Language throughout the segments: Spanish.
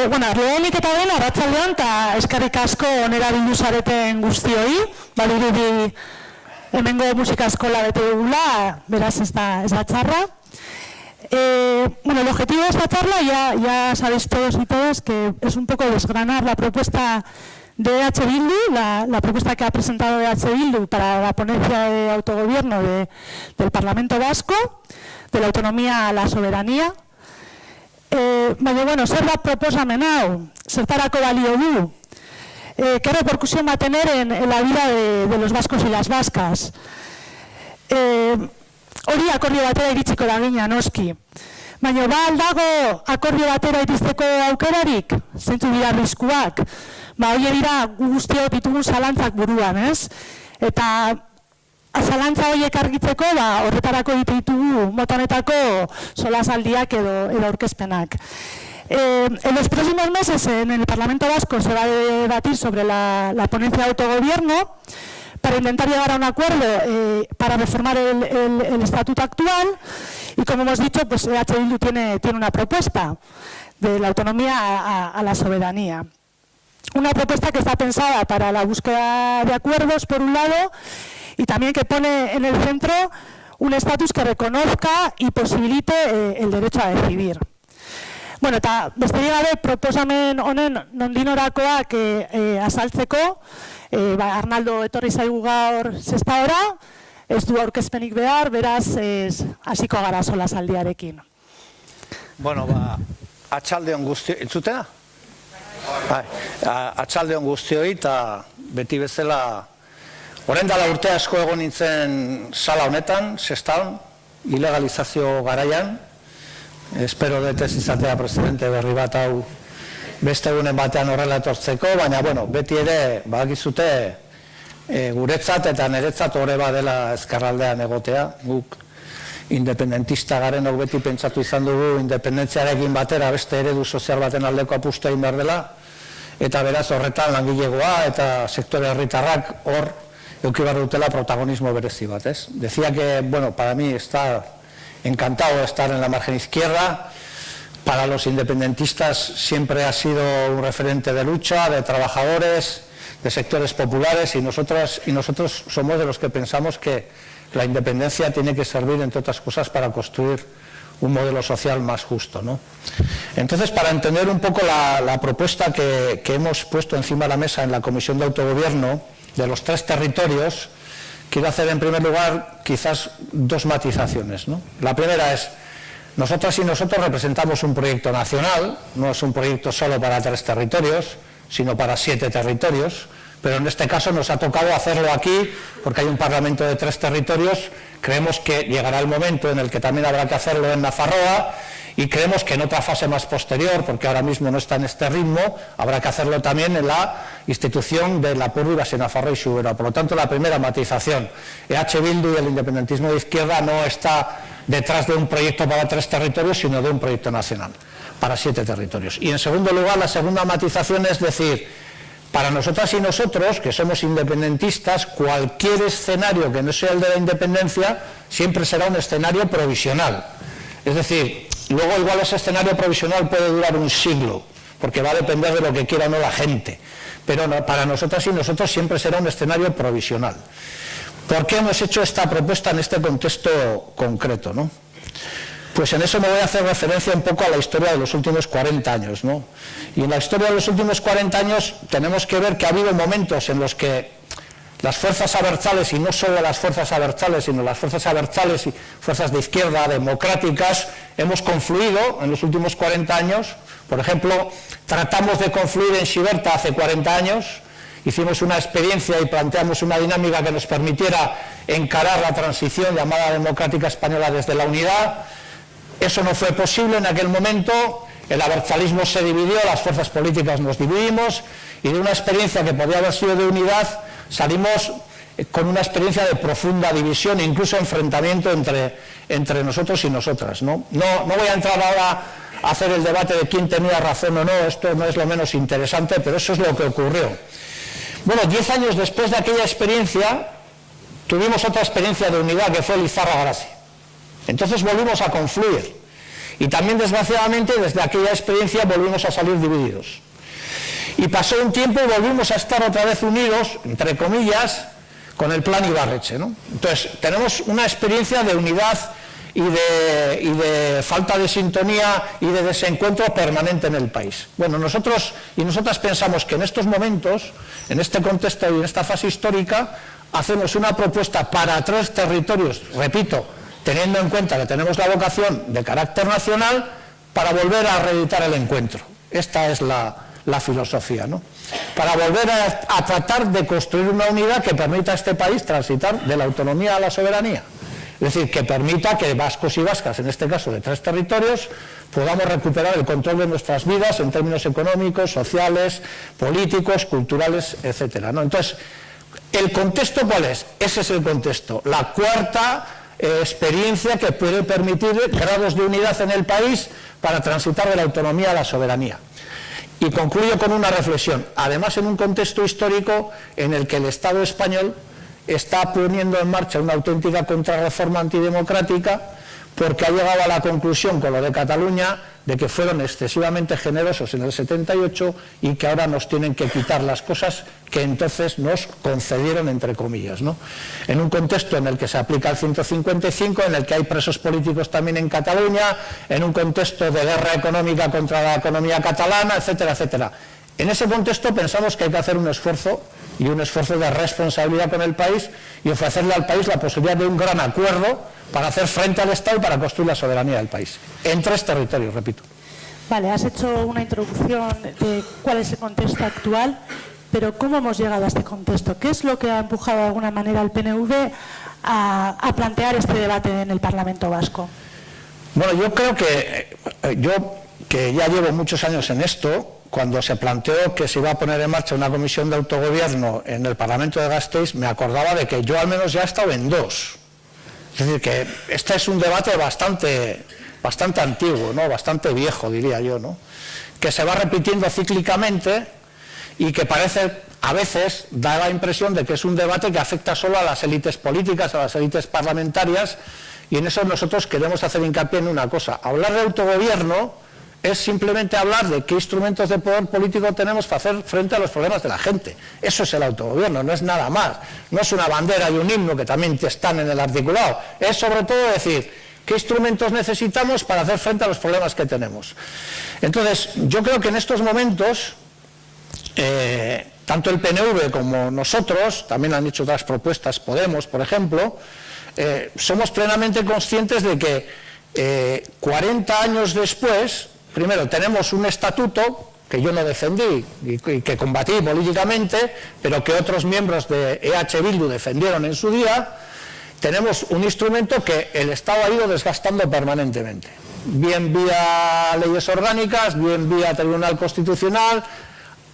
Lehenik eta den, arratsaldean, eta eskerrik asko onera bildu zareten guztioi, badirudi hemengo musika eskola bete dugula, beraz ez da txarra. El objetivo de esta charla, ya sabéis todos y todas, que es un poco desgranar la propuesta de EH Bildu, la propuesta que ha presentado EH Bildu para la ponencia de autogobierno del Parlamento Vasco, de la autonomía a la soberanía. Baina, zer da proposamen hau, zertarako balio du, qué repercusión va a tener en la vida de los vascos y las vascas. Hori akordio batera iritsiko da gina, noski. Baina, aldago akordio batera iristeko aukerarik, zentzu dira arriskuak. Hori dira guztiok ditugun zalantzak buruan, ez? Eta zalantza horiek argitzeko, horretarako ditugu motanetako solasaldiak edo aurkezpenak. En los próximos meses en el Parlamento Vasco se va a debatir sobre la ponencia de autogobierno para intentar llegar a un acuerdo para reformar el estatuto actual y, como hemos dicho, pues EH Bildu tiene una propuesta de la autonomía a la soberanía. Una propuesta que está pensada para la búsqueda de acuerdos, por un lado, y también que pone en el centro un estatus que reconozca y posibilite el derecho a decidir. Eta besterik gabe proposamen honen nondinorakoak azaltzeko, Arnaldo etorri zaigu gaur sextaora, ez du aurkezpenik behar, beraz hasiko gara solasaldiarekin. Atxaldeon guztioi, entzutena? Atxaldeon guztioi eta beti bezala orain dela urte asko egon nintzen sala honetan, sextaon, ilegalizazio garaian. Espero dut ez izatea presidente berri bat hau beste egunen batean horrela etortzeko, baina beti ere badakizute guretzat eta niretzat horre badela ezkerraldean egotea. Guk independentista garenok beti pentsatu izan dugu independentziarekin batera beste eredu sozial baten aldeko apustu egin behar dela, eta beraz horretan langilegoa eta sektore herritarrak hor eduki behar dutela protagonismo berezi bat, ez? Decía que, para mí está encantado de estar en la margen izquierda. Para los independentistas siempre ha sido un referente de lucha, de trabajadores, de sectores populares, y nosotros somos de los que pensamos que la independencia tiene que servir, entre otras cosas, para construir un modelo social más justo, ¿no? Entonces, para entender un poco la propuesta que hemos puesto encima de la mesa en la Comisión de Autogobierno de los 3 territorios, quiero hacer en primer lugar quizás 2 matizaciones, ¿no? La primera es, nosotras y nosotros representamos un proyecto nacional, no es un proyecto solo para 3 territorios, sino para 7 territorios, pero en este caso nos ha tocado hacerlo aquí porque hay un Parlamento de 3 territorios. Creemos que llegará el momento en el que también habrá que hacerlo en Nafarroa, y creemos que en otra fase más posterior, porque ahora mismo no está en este ritmo, habrá que hacerlo también en la institución de la Púrdigas en Nafarroa y Xubera. Por lo tanto, la primera matización, EH Bildu y el independentismo de izquierda no está detrás de un proyecto para 3 territorios, sino de un proyecto nacional para 7 territorios. Y en segundo lugar, la segunda matización es decir, para nosotras y nosotros, que somos independentistas, cualquier escenario que no sea el de la independencia siempre será un escenario provisional. Es decir, luego igual ese escenario provisional puede durar un siglo, porque va a depender de lo que quiera o no la gente. Pero para nosotras y nosotros siempre será un escenario provisional. ¿Por qué hemos hecho esta propuesta en este contexto concreto, no? Pues en eso me voy a hacer referencia un poco a la historia de los últimos 40 años, ¿no? Y en la historia de los últimos 40 años tenemos que ver que ha habido momentos en los que las fuerzas abertzales, y no solo las fuerzas abertzales, sino las fuerzas abertzales y fuerzas de izquierda democráticas, hemos confluido en los últimos 40 años. Por ejemplo, tratamos de confluir en Xiberta hace 40 años, hicimos una experiencia y planteamos una dinámica que nos permitiera encarar la transición llamada democrática española desde la unidad. Eso no fue posible en aquel momento, el abertzalismo se dividió, las fuerzas políticas nos dividimos, y de una experiencia que podía haber sido de unidad salimos con una experiencia de profunda división e incluso enfrentamiento entre nosotros y nosotras, ¿no? No voy a entrar ahora a hacer el debate de quién tenía razón o no, esto no es lo menos interesante, pero eso es lo que ocurrió. 10 años después de aquella experiencia tuvimos otra experiencia de unidad que fue Lizarra-Grasi. Entonces volvimos a confluir. Y también, desgraciadamente, desde aquella experiencia volvimos a salir divididos. Y pasó un tiempo y volvimos a estar otra vez unidos, entre comillas, con el plan Ibarretxe, ¿no? Entonces, tenemos una experiencia de unidad y de falta de sintonía y de desencuentro permanente en el país. Bueno, nosotros y nosotras pensamos que en estos momentos, en este contexto y en esta fase histórica, hacemos una propuesta para 3 territorios, repito, teniendo en cuenta que tenemos la vocación de carácter nacional, para volver a reeditar el encuentro. Esta es la filosofía, ¿no? Para volver a tratar de construir una unidad que permita a este país transitar de la autonomía a la soberanía. Es decir, que permita que vascos y vascas, en este caso de 3 territorios, podamos recuperar el control de nuestras vidas en términos económicos, sociales, políticos, culturales, etcétera, ¿no? Entonces, ¿el contexto cuál es? Ese es el contexto. La cuarta experiencia que puede permitir grados de unidad en el país para transitar de la autonomía a la soberanía. Y concluyo con una reflexión. Además, en un contexto histórico en el que el Estado español está poniendo en marcha una auténtica contrarreforma antidemocrática, porque ha llegado a la conclusión con lo de Cataluña de que fueron excesivamente generosos en el 78 y que ahora nos tienen que quitar las cosas que entonces nos concedieron, entre comillas, ¿no? En un contexto en el que se aplica el 155, en el que hay presos políticos también en Cataluña, en un contexto de guerra económica contra la economía catalana, etcétera, etcétera. En ese contexto pensamos que hay que hacer un esfuerzo y un esfuerzo de responsabilidad con el país y ofrecerle al país la posibilidad de un gran acuerdo para hacer frente al Estado y para construir la soberanía del país, en 3 territorios, repito. Vale, has hecho una introducción de cuál es el contexto actual, pero ¿cómo hemos llegado a este contexto? ¿Qué es lo que ha empujado de alguna manera al PNV a plantear este debate en el Parlamento Vasco? Bueno, yo creo que que ya llevo muchos años en esto, cuando se planteó que se iba a poner en marcha una comisión de autogobierno en el Parlamento de Gasteiz, me acordaba de que yo al menos ya he estado en 2. Es decir, que este es un debate bastante antiguo, ¿no? Bastante viejo, diría yo, ¿no? Que se va repitiendo cíclicamente y que parece, a veces, da la impresión de que es un debate que afecta solo a las élites políticas, a las élites parlamentarias, y en eso nosotros queremos hacer hincapié en una cosa. Hablar de autogobierno es simplemente hablar de qué instrumentos de poder político tenemos para hacer frente a los problemas de la gente. Eso es el autogobierno, no es nada más. No es una bandera y un himno que también están en el articulado. Es sobre todo decir qué instrumentos necesitamos para hacer frente a los problemas que tenemos. Entonces, yo creo que en estos momentos, tanto el PNV como nosotros, también han hecho otras propuestas, Podemos, por ejemplo, somos plenamente conscientes de que 40 años después, primero, tenemos un estatuto que yo no defendí y que combatí políticamente, pero que otros miembros de EH Bildu defendieron en su día. Tenemos un instrumento que el Estado ha ido desgastando permanentemente, bien vía leyes orgánicas, bien vía Tribunal Constitucional.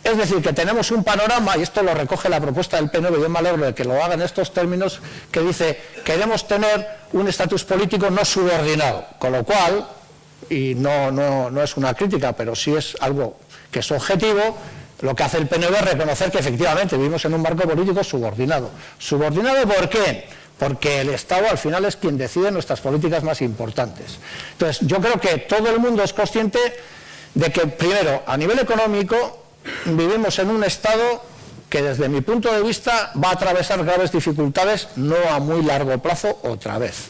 Es decir, que tenemos un panorama, y esto lo recoge la propuesta del PNV, yo me alegro de que lo haga en estos términos, que dice, queremos tener un estatus político no subordinado, con lo cual, y no es una crítica, pero sí es algo que es objetivo, lo que hace el PNV es reconocer que efectivamente vivimos en un marco político subordinado. ¿Subordinado por qué? Porque el Estado al final es quien decide nuestras políticas más importantes. Entonces, yo creo que todo el mundo es consciente de que, primero, a nivel económico, vivimos en un Estado que desde mi punto de vista va a atravesar graves dificultades, no a muy largo plazo otra vez.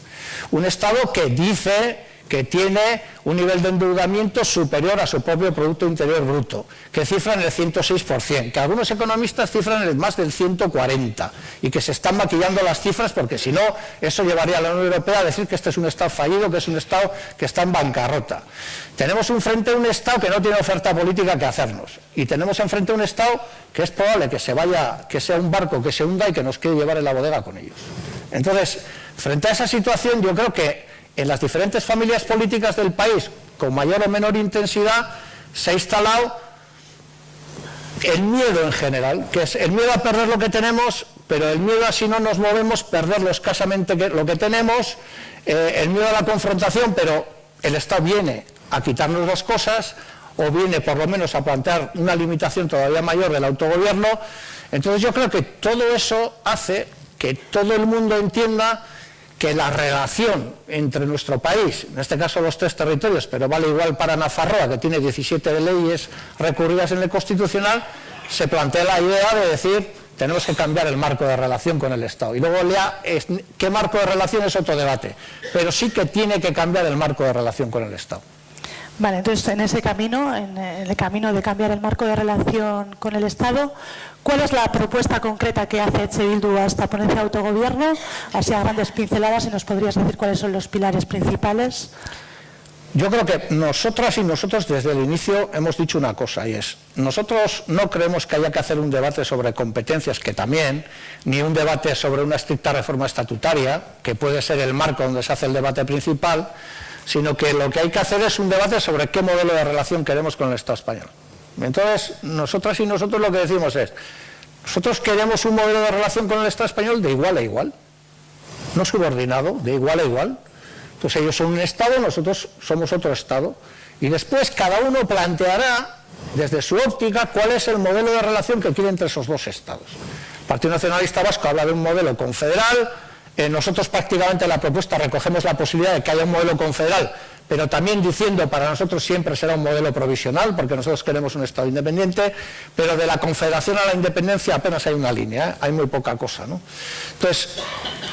Un Estado que dice que tiene un nivel de endeudamiento superior a su propio Producto Interior Bruto, que cifra en el 106%, que algunos economistas cifran en el más del 140%, y que se están maquillando las cifras porque si no, eso llevaría a la Unión Europea a decir que este es un Estado fallido, que es un Estado que está en bancarrota. Tenemos enfrente un Estado que no tiene oferta política que hacernos, y tenemos enfrente un Estado que es probable que se vaya, que sea un barco que se hunda y que nos quiere llevar en la bodega con ellos. Entonces, frente a esa situación, yo creo que en las diferentes familias políticas del país, con mayor o menor intensidad, se ha instalado el miedo en general, que es el miedo a perder lo que tenemos, pero el miedo a, si no nos movemos, perder lo escasamente lo que tenemos, el miedo a la confrontación, pero el Estado viene a quitarnos las cosas, o viene por lo menos a plantear una limitación todavía mayor del autogobierno. Entonces yo creo que todo eso hace que todo el mundo entienda que la relación entre nuestro país, en este caso los 3 territorios, pero vale igual para Nafarroa, que tiene 17 leyes recurridas en el Constitucional, se plantea la idea de decir, tenemos que cambiar el marco de relación con el Estado. Y luego qué marco de relación es otro debate, pero sí que tiene que cambiar el marco de relación con el Estado. Vale, entonces en ese camino, en el camino de cambiar el marco de relación con el Estado, ¿cuál es la propuesta concreta que hace EH Bildu a esta ponencia de autogobierno? Así a grandes pinceladas, si nos podrías decir cuáles son los pilares principales. Yo creo que nosotras y nosotros desde el inicio hemos dicho una cosa, y es, nosotros no creemos que haya que hacer un debate sobre competencias, que también, ni un debate sobre una estricta reforma estatutaria, que puede ser el marco donde se hace el debate principal, sino que lo que hay que hacer es un debate sobre qué modelo de relación queremos con el Estado español. Entonces, nosotras y nosotros lo que decimos es, nosotros queremos un modelo de relación con el Estado español de igual a igual, no subordinado, de igual a igual. Entonces ellos son un Estado, nosotros somos otro Estado, y después cada uno planteará desde su óptica cuál es el modelo de relación que quiere entre esos 2 Estados. El Partido Nacionalista Vasco habla de un modelo confederal. Nosotros prácticamente en la propuesta recogemos la posibilidad de que haya un modelo confederal, pero también diciendo para nosotros siempre será un modelo provisional, porque nosotros queremos un Estado independiente, pero de la confederación a la independencia apenas hay una línea, hay muy poca cosa, ¿no? Entonces,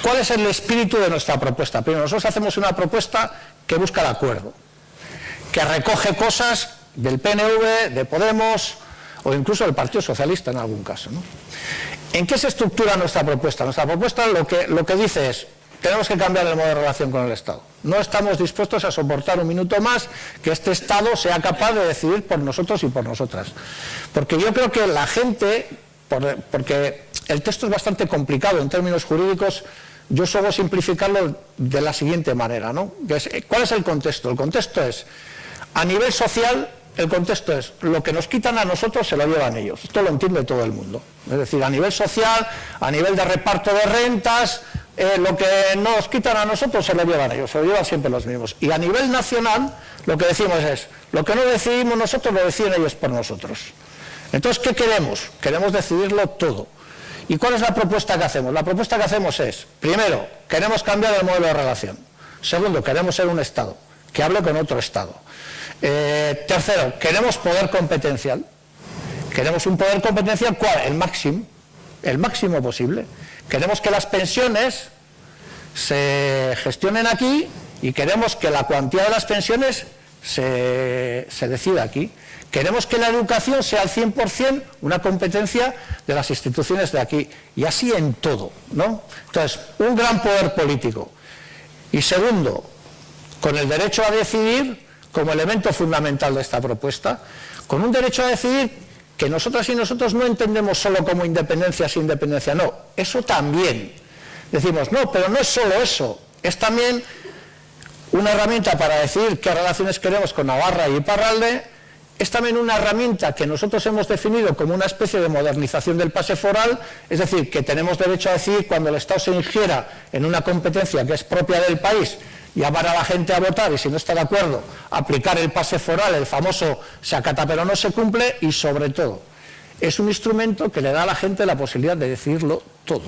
¿cuál es el espíritu de nuestra propuesta? Primero, nosotros hacemos una propuesta que busca el acuerdo, que recoge cosas del PNV, de Podemos o incluso del Partido Socialista en algún caso, ¿no? ¿En qué se estructura nuestra propuesta? Nuestra propuesta lo que dice es, tenemos que cambiar el modo de relación con el Estado. No estamos dispuestos a soportar un minuto más que este Estado sea capaz de decidir por nosotros y por nosotras. Porque yo creo que la gente, porque el texto es bastante complicado en términos jurídicos, yo suelo simplificarlo de la siguiente manera, ¿no? ¿Cuál es el contexto? El contexto es, a nivel social, el contexto es, lo que nos quitan a nosotros se lo llevan ellos. Esto lo entiende todo el mundo. Es decir, a nivel social, a nivel de reparto de rentas, lo que nos quitan a nosotros se lo llevan ellos, se lo llevan siempre los mismos. Y a nivel nacional, lo que decimos es, lo que no decidimos nosotros lo deciden ellos por nosotros. Entonces, ¿qué queremos? Queremos decidirlo todo. ¿Y cuál es la propuesta que hacemos? La propuesta que hacemos es, primero, queremos cambiar el modelo de relación. Segundo, queremos ser un Estado que hable con otro Estado. Tercero, queremos poder competencial. Queremos un poder competencial, ¿cuál? El máximo posible. Queremos que las pensiones se gestionen aquí y queremos que la cuantía de las pensiones se decida aquí. Queremos que la educación sea al 100% una competencia de las instituciones de aquí. Y así en todo, ¿no? Entonces, un gran poder político. Y segundo, con el derecho a decidir como elemento fundamental de esta propuesta, con un derecho a decidir que nosotras y nosotros no entendemos solo como independencia sin independencia, no, eso también. Decimos, no, pero no es solo eso, es también una herramienta para decidir qué relaciones queremos con Navarra y Iparralde, es también una herramienta que nosotros hemos definido como una especie de modernización del pase foral, es decir, que tenemos derecho a decidir cuando el Estado se ingiera en una competencia que es propia del país, llamar a la gente a votar y si no está de acuerdo, aplicar el pase foral, el famoso se acata pero no se cumple, y sobre todo, es un instrumento que le da a la gente la posibilidad de decidirlo todo.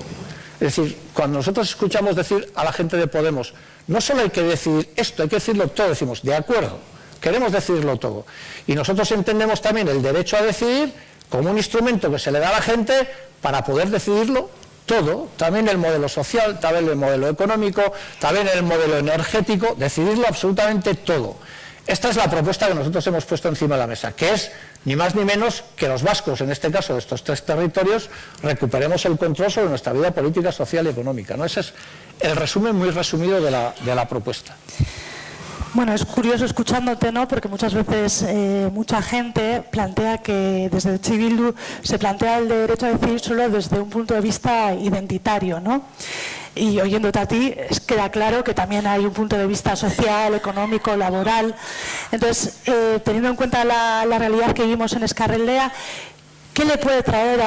Es decir, cuando nosotros escuchamos decir a la gente de Podemos, no solo hay que decidir esto, hay que decirlo todo, decimos, de acuerdo, queremos decidirlo todo. Y nosotros entendemos también el derecho a decidir como un instrumento que se le da a la gente para poder decidirlo todo, también el modelo social, también el modelo económico, también el modelo energético, decidirlo absolutamente todo. Esta es la propuesta que nosotros hemos puesto encima de la mesa, que es ni más ni menos que los vascos, en este caso de estos 3 territorios, recuperemos el control sobre nuestra vida política, social y económica, ¿no? Ese es el resumen muy resumido de la propuesta. Bueno, es curioso escuchándote, ¿no? Porque muchas veces mucha gente plantea que desde EH Bildu se plantea el derecho a decidir solo desde un punto de vista identitario, ¿no? Y oyéndote a ti, queda claro que también hay un punto de vista social, económico, laboral. Entonces, teniendo en cuenta la realidad que vivimos en Ezkerraldea, ¿qué le puede traer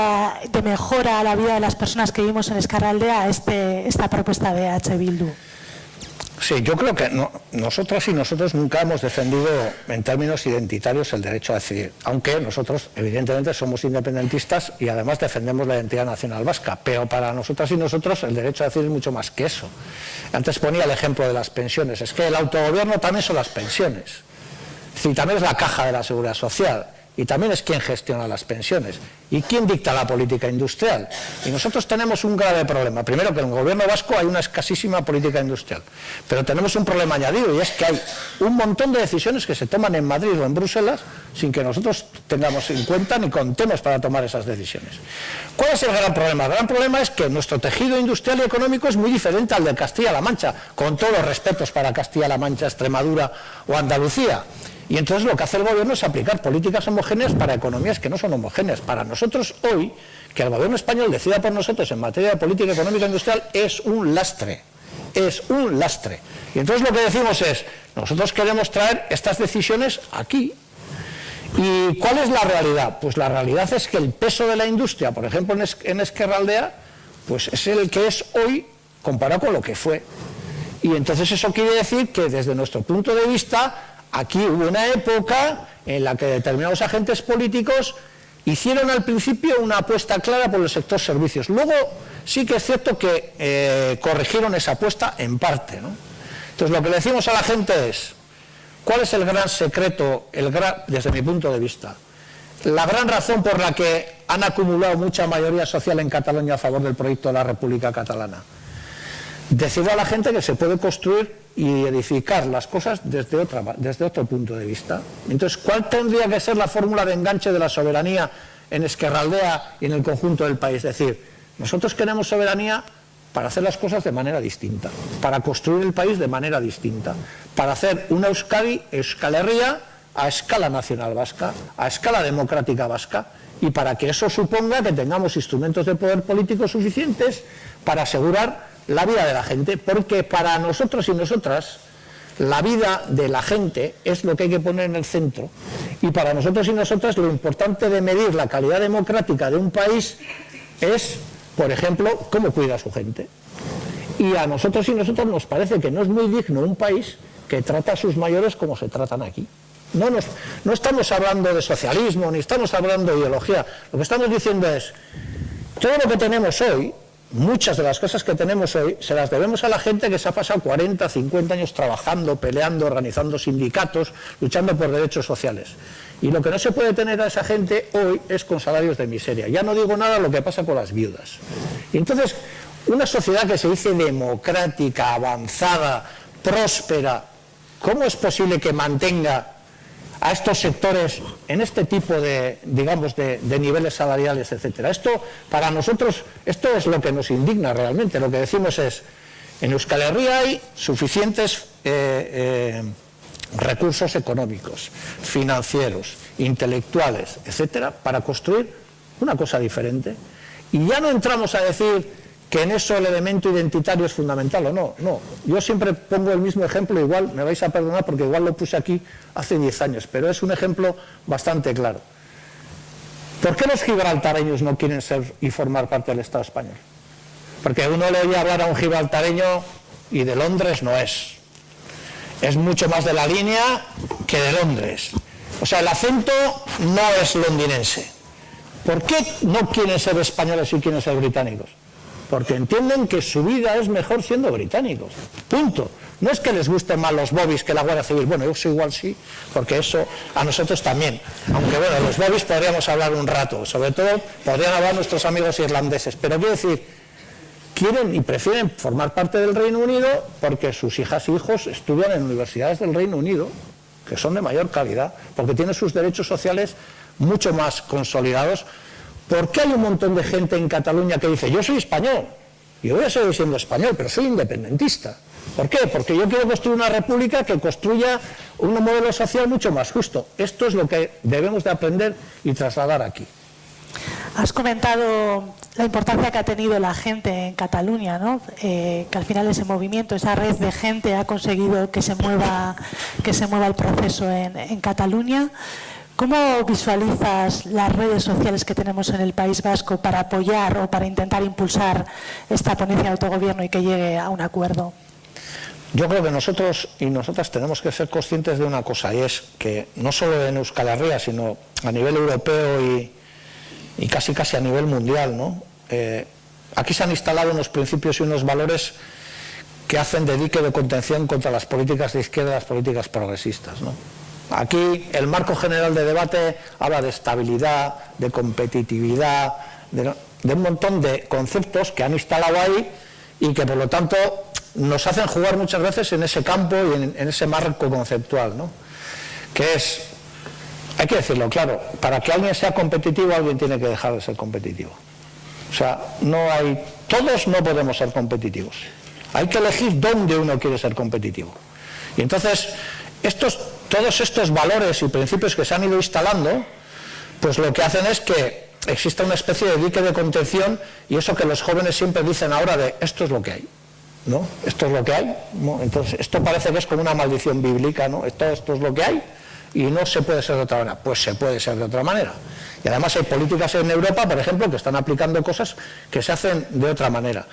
de mejora a la vida de las personas que vivimos en Ezkerraldea esta propuesta de EH Bildu? Sí, yo creo que nosotras y nosotros nunca hemos defendido en términos identitarios el derecho a decidir, aunque nosotros evidentemente somos independentistas y además defendemos la identidad nacional vasca, pero para nosotras y nosotros el derecho a decidir es mucho más que eso. Antes ponía el ejemplo de las pensiones, es que el autogobierno también son las pensiones, es decir, también es la caja de la seguridad social. Y también es quien gestiona las pensiones y quien dicta la política industrial. Y nosotros tenemos un grave problema. Primero, que en el gobierno vasco hay una escasísima política industrial, pero tenemos un problema añadido, y es que hay un montón de decisiones que se toman en Madrid o en Bruselas sin que nosotros tengamos en cuenta ni contemos para tomar esas decisiones. ¿Cuál es el gran problema? El gran problema es que nuestro tejido industrial y económico es muy diferente al de Castilla-La Mancha, con todos los respetos para Castilla-La Mancha, Extremadura o Andalucía. Y entonces lo que hace el gobierno es aplicar políticas homogéneas para economías que no son homogéneas. Para nosotros hoy, que el gobierno español decida por nosotros en materia de política económica e industrial es un lastre. Es un lastre. Y entonces lo que decimos es, nosotros queremos traer estas decisiones aquí. ¿Y cuál es la realidad? Pues la realidad es que el peso de la industria, por ejemplo en Ezkerraldea, pues es el que es hoy comparado con lo que fue. Y entonces eso quiere decir que desde nuestro punto de vista, aquí hubo una época en la que determinados agentes políticos hicieron al principio una apuesta clara por el sector servicios. Luego sí que es cierto que corrigieron esa apuesta en parte, ¿no? Entonces lo que le decimos a la gente es, ¿cuál es el gran secreto, desde mi punto de vista? La gran razón por la que han acumulado mucha mayoría social en Cataluña a favor del proyecto de la República Catalana. Decirle a la gente que se puede construir y edificar las cosas desde otro punto de vista. Entonces, ¿cuál tendría que ser la fórmula de enganche de la soberanía en Ezkerraldea y en el conjunto del país? Es decir, nosotros queremos soberanía para hacer las cosas de manera distinta, para construir el país de manera distinta, para hacer una Euskadi, Euskal Herria, a escala nacional vasca, a escala democrática vasca, y para que eso suponga que tengamos instrumentos de poder político suficientes para asegurar la vida de la gente, porque para nosotros y nosotras la vida de la gente es lo que hay que poner en el centro, y para nosotros y nosotras lo importante de medir la calidad democrática de un país es, por ejemplo, cómo cuida a su gente. Y a nosotros y nosotras nos parece que no es muy digno un país que trata a sus mayores como se tratan aquí. No estamos hablando de socialismo, ni estamos hablando de ideología. Lo que estamos diciendo es, todo lo que tenemos hoy, muchas de las cosas que tenemos hoy, se las debemos a la gente que se ha pasado 40, 50 años trabajando, peleando, organizando sindicatos, luchando por derechos sociales. Y lo que no se puede tener a esa gente hoy es con salarios de miseria. Ya no digo nada de lo que pasa con las viudas. Y entonces, una sociedad que se dice democrática, avanzada, próspera, ¿cómo es posible que mantenga a estos sectores en este tipo de, digamos, de niveles salariales, etcétera? Esto, para nosotros, esto es lo que nos indigna realmente. Lo que decimos es, en Euskal Herria hay suficientes recursos económicos, financieros, intelectuales, etcétera, para construir una cosa diferente. Y ya no entramos a decir que en eso el elemento identitario es fundamental o no, no. Yo siempre pongo el mismo ejemplo, igual me vais a perdonar porque igual lo puse aquí hace 10 años, pero es un ejemplo bastante claro. ¿Por qué los gibraltareños no quieren ser y formar parte del Estado español? Porque uno le oye hablar a un gibraltareño y de Londres no es. Es mucho más de la línea que de Londres. O sea, el acento no es londinense. ¿Por qué no quieren ser españoles y quieren ser británicos? Porque entienden que su vida es mejor siendo británicos, punto. No es que les gusten más los bobbies que la Guardia Civil, bueno, yo igual sí, porque eso a nosotros también, aunque bueno, los bobbies podríamos hablar un rato, sobre todo podrían hablar nuestros amigos irlandeses, pero quiero decir, quieren y prefieren formar parte del Reino Unido porque sus hijas e hijos estudian en universidades del Reino Unido, que son de mayor calidad, porque tienen sus derechos sociales mucho más consolidados. ¿Por qué hay un montón de gente en Cataluña que dice, yo soy español, y voy a seguir siendo español, pero soy independentista? ¿Por qué? Porque yo quiero construir una república que construya un modelo social mucho más justo. Esto es lo que debemos de aprender y trasladar aquí. Has comentado la importancia que ha tenido la gente en Cataluña, ¿no? Que al final ese movimiento, esa red de gente ha conseguido que se mueva el proceso en Cataluña. ¿Cómo visualizas las redes sociales que tenemos en el País Vasco para apoyar o para intentar impulsar esta ponencia de autogobierno y que llegue a un acuerdo? Yo creo que nosotros y nosotras tenemos que ser conscientes de una cosa, y es que no solo en Euskal Herria, sino a nivel europeo y casi a nivel mundial, ¿no? Aquí se han instalado unos principios y unos valores que hacen de dique de contención contra las políticas de izquierda y las políticas progresistas, ¿no? Aquí el marco general de debate habla de estabilidad, de competitividad, de un montón de conceptos que han instalado ahí y que por lo tanto nos hacen jugar muchas veces en ese campo y en ese marco conceptual, ¿no? Que es, hay que decirlo claro, para que alguien sea competitivo, alguien tiene que dejar de ser competitivo. O sea, todos no podemos ser competitivos. Hay que elegir dónde uno quiere ser competitivo. Y entonces, todos estos valores y principios que se han ido instalando, pues lo que hacen es que exista una especie de dique de contención, y eso que los jóvenes siempre dicen ahora de esto es lo que hay, ¿no? Esto es lo que hay, ¿no? Entonces, esto parece que es como una maldición bíblica, ¿no? Esto es lo que hay y no se puede ser de otra manera. Pues se puede ser de otra manera. Y además hay políticas en Europa, por ejemplo, que están aplicando cosas que se hacen de otra manera.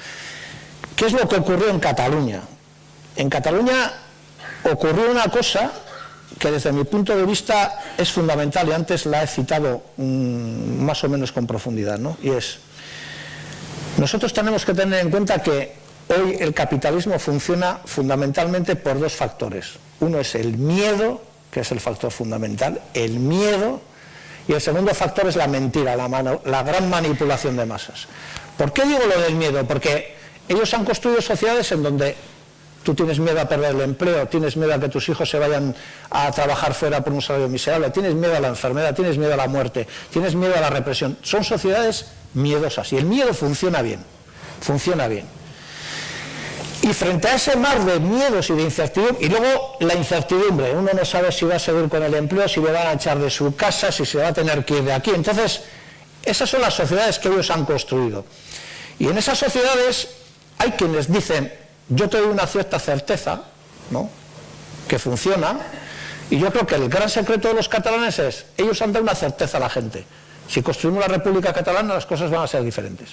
¿Qué es lo que ocurrió en Cataluña? En Cataluña ocurrió una cosa que desde mi punto de vista es fundamental, y antes la he citado más o menos con profundidad, ¿no? Y es, nosotros tenemos que tener en cuenta que hoy el capitalismo funciona fundamentalmente por dos factores. Uno es el miedo, que es el factor fundamental, el miedo, y el segundo factor es la mentira, la gran manipulación de masas. ¿Por qué digo lo del miedo? Porque ellos han construido sociedades en donde tú tienes miedo a perder el empleo, tienes miedo a que tus hijos se vayan a trabajar fuera por un salario miserable, tienes miedo a la enfermedad, tienes miedo a la muerte, tienes miedo a la represión. Son sociedades miedosas y el miedo funciona bien, funciona bien. Y frente a ese mar de miedos y de incertidumbre, y luego la incertidumbre, uno no sabe si va a seguir con el empleo, si le van a echar de su casa, si se va a tener que ir de aquí. Entonces, esas son las sociedades que ellos han construido. Y en esas sociedades hay quienes dicen, yo te doy una cierta certeza, ¿no?, que funciona, y yo creo que el gran secreto de los catalanes es, ellos han dado una certeza a la gente. Si construimos la República Catalana, las cosas van a ser diferentes.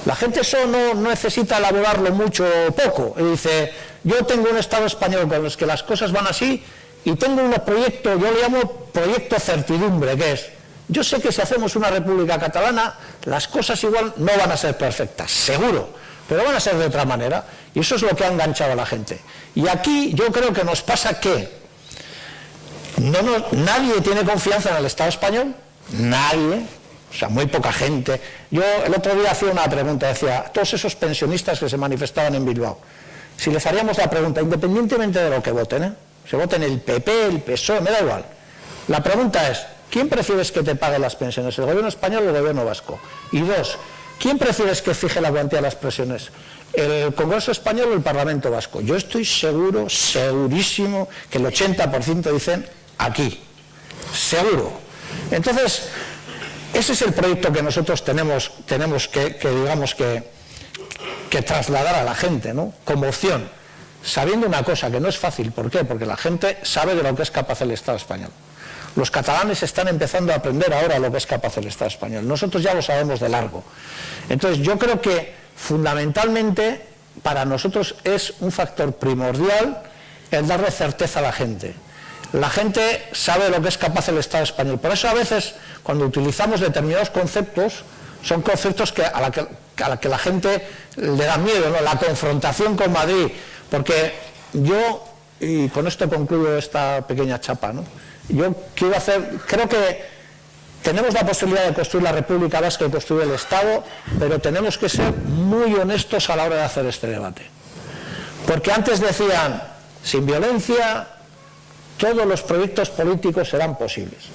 La gente eso no necesita elaborarlo mucho o poco. Y dice, yo tengo un Estado español con los que las cosas van así, y tengo un proyecto, yo le llamo proyecto certidumbre, que es, yo sé que si hacemos una República Catalana, las cosas igual no van a ser perfectas, seguro, pero van a ser de otra manera, y eso es lo que ha enganchado a la gente. Y aquí yo creo que nos pasa que nadie tiene confianza en el Estado español, nadie, o sea, muy poca gente. Yo el otro día hacía una pregunta, decía, todos esos pensionistas que se manifestaban en Bilbao, si les haríamos la pregunta, independientemente de lo que voten, se voten el PP, el PSOE, me da igual, la pregunta es, ¿quién prefieres que te pague las pensiones, el gobierno español o el gobierno vasco? Y dos, ¿quién prefieres que fije la cuantía de las pensiones, el Congreso español o el Parlamento vasco? Yo estoy seguro, segurísimo, que el 80% dicen aquí, seguro. Entonces, ese es el proyecto que nosotros tenemos que trasladar a la gente, ¿no?, como opción, sabiendo una cosa, que no es fácil. ¿Por qué? Porque la gente sabe de lo que es capaz el Estado español. Los catalanes están empezando a aprender ahora lo que es capaz el Estado español. Nosotros ya lo sabemos de largo. Entonces, yo creo que fundamentalmente para nosotros es un factor primordial el darle certeza a la gente. La gente sabe lo que es capaz el Estado español. Por eso a veces, cuando utilizamos determinados conceptos, son conceptos a la que la gente le da miedo, ¿no? La confrontación con Madrid. Porque yo, y con esto concluyo esta pequeña chapa, ¿no?, yo creo que tenemos la posibilidad de construir la República Vasca y construir el Estado, pero tenemos que ser muy honestos a la hora de hacer este debate. Porque antes decían, sin violencia, todos los proyectos políticos serán posibles.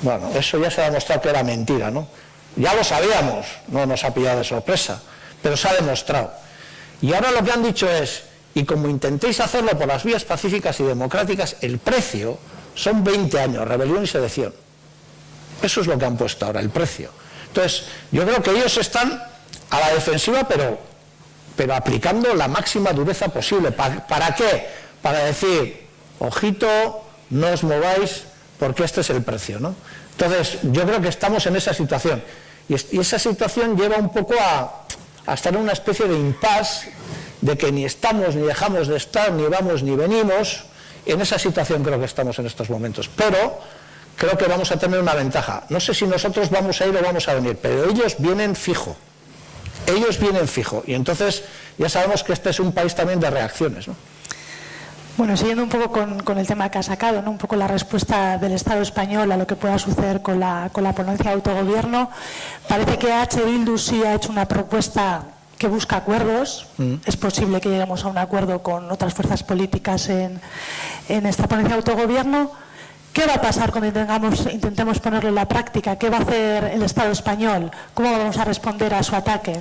Bueno, eso ya se ha demostrado que era mentira, ¿no? Ya lo sabíamos, no nos ha pillado de sorpresa, pero se ha demostrado. Y ahora lo que han dicho es, y como intentéis hacerlo por las vías pacíficas y democráticas, el precio son 20 años, rebelión y sedición. Eso es lo que han puesto ahora, el precio. Entonces, yo creo que ellos están a la defensiva, pero aplicando la máxima dureza posible. ¿Para qué? Para decir, ojito, no os mováis, porque este es el precio, ¿no? Entonces, yo creo que estamos en esa situación. Y esa situación lleva un poco a estar en una especie de impasse de que ni estamos ni dejamos de estar, ni vamos ni venimos. En esa situación creo que estamos en estos momentos, pero creo que vamos a tener una ventaja. No sé si nosotros vamos a ir o vamos a venir, pero ellos vienen fijo. Ellos vienen fijo. Y entonces ya sabemos que este es un país también de reacciones, ¿no? Bueno, siguiendo un poco con el tema que ha sacado, ¿no? Un poco la respuesta del Estado español a lo que pueda suceder con la ponencia de autogobierno, parece que Bildu sí ha hecho una propuesta que busca acuerdos. Es posible que lleguemos a un acuerdo con otras fuerzas políticas en esta ponencia de autogobierno. ¿Qué va a pasar cuando intentemos ponerlo en la práctica? ¿Qué va a hacer el Estado español? ¿Cómo vamos a responder a su ataque?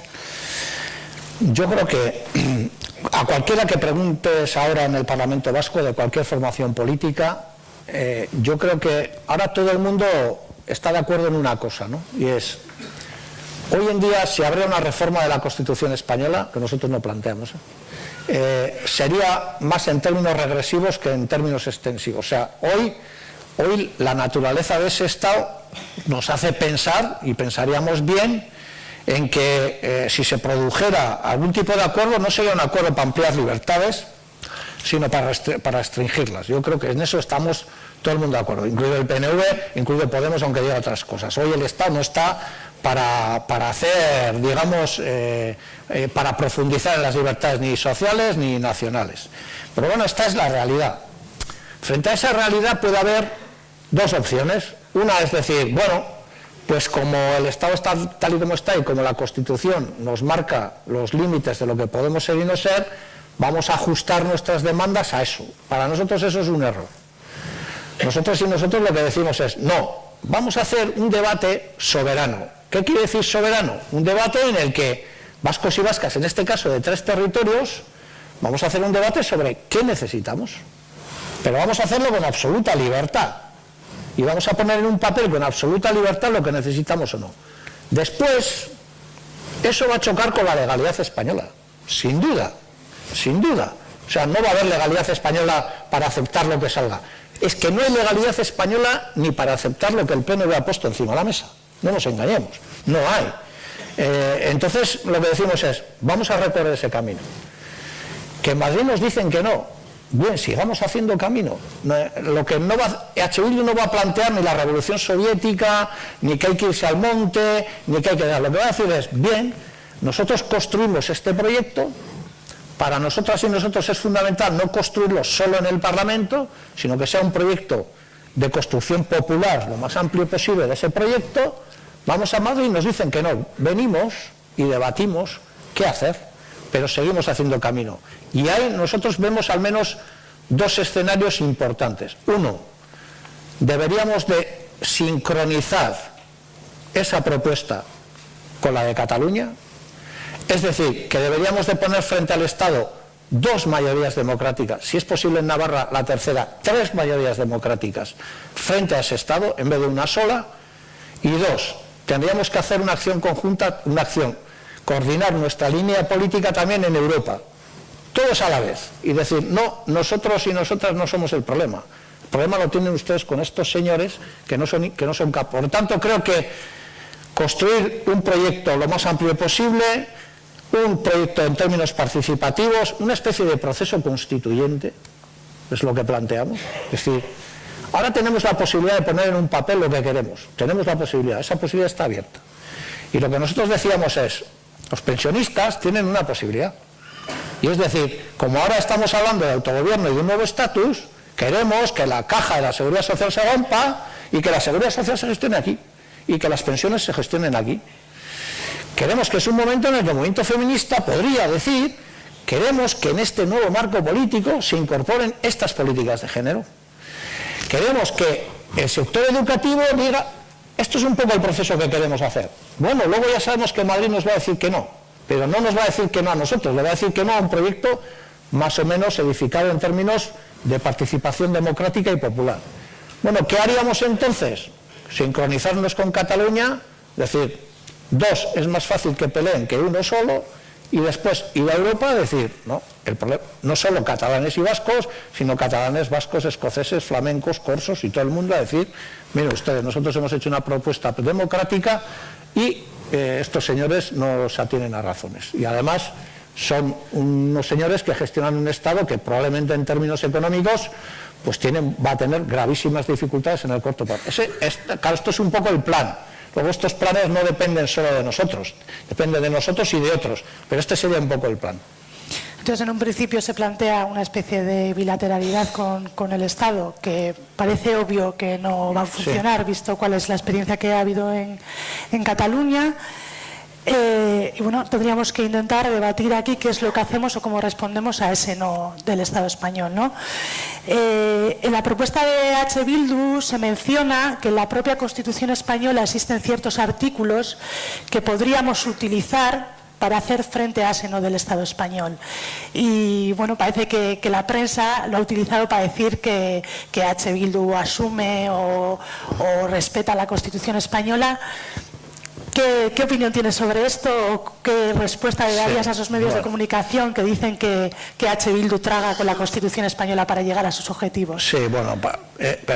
Yo creo que a cualquiera que preguntes ahora en el Parlamento Vasco, de cualquier formación política, yo creo que ahora todo el mundo está de acuerdo en una cosa, ¿no? Y es, hoy en día, si habría una reforma de la Constitución española, que nosotros no planteamos, sería más en términos regresivos que en términos extensivos. O sea, hoy la naturaleza de ese Estado nos hace pensar, y pensaríamos bien, en que si se produjera algún tipo de acuerdo, no sería un acuerdo para ampliar libertades, sino para restringirlas. Yo creo que en eso estamos todo el mundo de acuerdo, incluido el PNV, incluido Podemos, aunque diga otras cosas. Hoy el Estado no está para hacer, digamos, para profundizar en las libertades ni sociales ni nacionales. Pero bueno, esta es la realidad. Frente a esa realidad puede haber dos opciones. Una es decir, bueno, pues como el Estado está tal y como está y como la Constitución nos marca los límites de lo que podemos ser y no ser, vamos a ajustar nuestras demandas a eso. Para nosotros eso es un error. Nosotros lo que decimos es, no, vamos a hacer un debate soberano. ¿Qué quiere decir soberano? Un debate en el que vascos y vascas, en este caso de 3 territorios, vamos a hacer un debate sobre qué necesitamos. Pero vamos a hacerlo con absoluta libertad. Y vamos a poner en un papel con absoluta libertad lo que necesitamos o no. Después, eso va a chocar con la legalidad española, sin duda, sin duda. O sea, no va a haber legalidad española para aceptar lo que salga. Es que no hay legalidad española ni para aceptar lo que el PNV ha puesto encima de la mesa. No nos engañemos, no hay. Entonces, lo que decimos es, vamos a recorrer ese camino. Que en Madrid nos dicen que no. Bien, sigamos haciendo camino. Lo que no va, Bildu no va a plantear ni la revolución soviética, ni que hay que irse al monte, ni que hay que dar. Lo que va a decir es, bien, nosotros construimos este proyecto. Para nosotras y nosotros es fundamental no construirlo solo en el Parlamento, sino que sea un proyecto de construcción popular lo más amplio posible de ese proyecto. Vamos a Madrid y nos dicen que no. Venimos y debatimos qué hacer. Pero seguimos haciendo camino. Y ahí nosotros vemos al menos 2 escenarios importantes. Uno, deberíamos de sincronizar esa propuesta con la de Cataluña, es decir, que deberíamos de poner frente al Estado 2 mayorías democráticas, si es posible en Navarra la tercera, 3 mayorías democráticas frente a ese Estado en vez de una sola. Y 2, tendríamos que hacer una acción conjunta, coordinar nuestra línea política también en Europa, todos a la vez, y decir, no, nosotros y nosotras no somos el problema lo tienen ustedes con estos señores que no son capaces. Por lo tanto, creo que construir un proyecto lo más amplio posible, un proyecto en términos participativos, una especie de proceso constituyente, es lo que planteamos. Es decir, ahora tenemos la posibilidad de poner en un papel lo que queremos, tenemos la posibilidad, esa posibilidad está abierta. Y lo que nosotros decíamos es, los pensionistas tienen una posibilidad. Y es decir, como ahora estamos hablando de autogobierno y de un nuevo estatus, queremos que la caja de la Seguridad Social se rompa y que la Seguridad Social se gestione aquí y que las pensiones se gestionen aquí. Queremos que es un momento en el que el movimiento feminista podría decir, queremos que en este nuevo marco político se incorporen estas políticas de género. Queremos que el sector educativo diga, esto es un poco el proceso que queremos hacer. Bueno, luego ya sabemos que Madrid nos va a decir que no, pero no nos va a decir que no a nosotros, le va a decir que no a un proyecto más o menos edificado en términos de participación democrática y popular. Bueno, ¿qué haríamos entonces? Sincronizarnos con Cataluña, decir, 2 es más fácil que peleen que uno solo, y después ir a Europa a decir, no, el problema, no solo catalanes y vascos, sino catalanes, vascos, escoceses, flamencos, corsos y todo el mundo a decir, miren ustedes, nosotros hemos hecho una propuesta democrática y estos señores no se atienen a razones. Y además son unos señores que gestionan un Estado que probablemente en términos económicos pues va a tener gravísimas dificultades en el corto plazo. Claro, esto es un poco el plan. Luego estos planes no dependen solo de nosotros, dependen de nosotros y de otros, pero este sería un poco el plan. Entonces, en un principio se plantea una especie de bilateralidad con el Estado, que parece obvio que no va a funcionar, visto cuál es la experiencia que ha habido en Cataluña. Y bueno, tendríamos que intentar debatir aquí qué es lo que hacemos o cómo respondemos a ese no del Estado español, ¿no? En la propuesta de H. Bildu se menciona que en la propia Constitución española existen ciertos artículos que podríamos utilizar para hacer frente a ese no del Estado español. Y bueno, parece que la prensa lo ha utilizado para decir que H. Bildu asume o respeta la Constitución española. ¿Qué opinión tienes sobre esto? ¿O qué respuesta le darías a esos medios de comunicación que dicen que H. Bildu traga con la Constitución española para llegar a sus objetivos? Sí, bueno,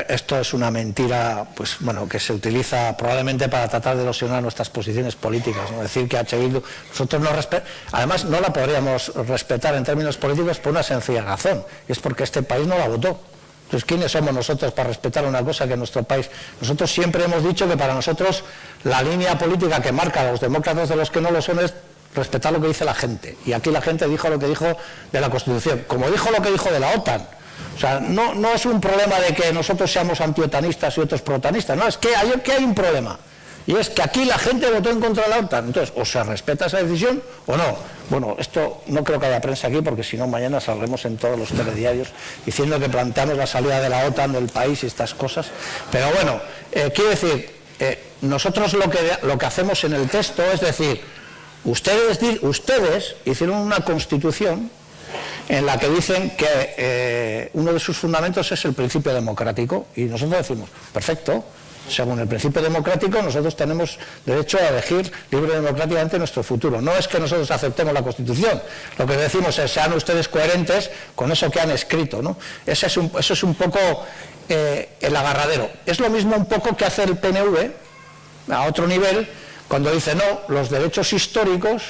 esto es una mentira, pues bueno, que se utiliza probablemente para tratar de erosionar nuestras posiciones políticas, ¿no? Decir que H. Bildu, nosotros no además no la podríamos respetar en términos políticos por una sencilla razón, y es porque este país no la votó. Entonces, ¿quiénes somos nosotros para respetar una cosa que en nuestro país? Nosotros siempre hemos dicho que para nosotros la línea política que marca a los demócratas de los que no lo son es respetar lo que dice la gente. Y aquí la gente dijo lo que dijo de la Constitución, como dijo lo que dijo de la OTAN. O sea, no es un problema de que nosotros seamos antiotanistas y otros protanistas, no, es que hay un problema. Y es que aquí la gente votó en contra de la OTAN. Entonces, o se respeta esa decisión o no. Bueno, esto no creo que haya prensa aquí, porque si no mañana saldremos en todos los telediarios diciendo que planteamos la salida de la OTAN del país y estas cosas. Pero bueno, quiero decir, nosotros lo que hacemos en el texto es decir, ustedes hicieron una constitución en la que dicen que uno de sus fundamentos es el principio democrático, y nosotros decimos, perfecto. Según el principio democrático, nosotros tenemos derecho a elegir libre y democráticamente nuestro futuro. No es que nosotros aceptemos la Constitución, lo que decimos es sean ustedes coherentes con eso que han escrito, ¿no? Eso es un poco el agarradero. Es lo mismo un poco que hace el PNV, a otro nivel, cuando dice no, los derechos históricos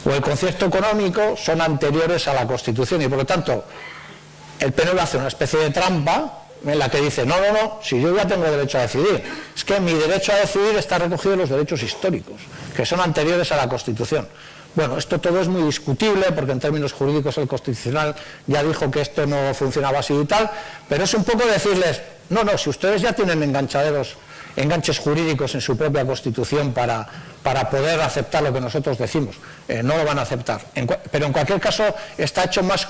o el concierto económico son anteriores a la Constitución, y por lo tanto el PNV hace una especie de trampa en la que dice, no, si yo ya tengo derecho a decidir, es que mi derecho a decidir está recogido en los derechos históricos, que son anteriores a la Constitución. Bueno, esto todo es muy discutible, porque en términos jurídicos el Constitucional ya dijo que esto no funcionaba así y tal, pero es un poco decirles, no, si ustedes ya tienen enganches jurídicos en su propia Constitución para poder aceptar lo que nosotros decimos, no lo van a aceptar. Pero en cualquier caso está hecho más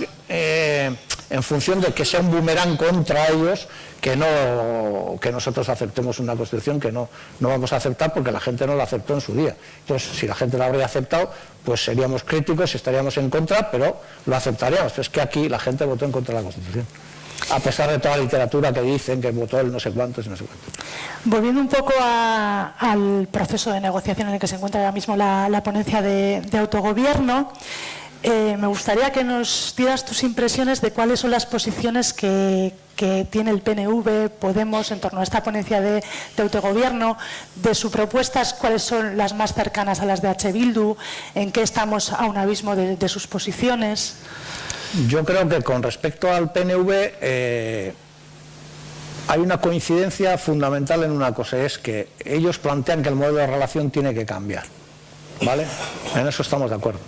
en función de que sea un boomerang contra ellos, que nosotros aceptemos una Constitución que no vamos a aceptar porque la gente no la aceptó en su día. Entonces, si la gente la habría aceptado, pues seríamos críticos, estaríamos en contra, pero lo aceptaríamos. Pero es que aquí la gente votó en contra de la Constitución, a pesar de toda la literatura que dicen que votó el no sé cuántos y no sé cuántos. Volviendo un poco al proceso de negociación en el que se encuentra ahora mismo la ponencia de autogobierno, me gustaría que nos dieras tus impresiones de cuáles son las posiciones que tiene el PNV, Podemos, en torno a esta ponencia de autogobierno, de sus propuestas, cuáles son las más cercanas a las de H. Bildu, en qué estamos a un abismo de sus posiciones. Yo creo que con respecto al PNV hay una coincidencia fundamental en una cosa, es que ellos plantean que el modelo de relación tiene que cambiar, ¿vale? En eso estamos de acuerdo.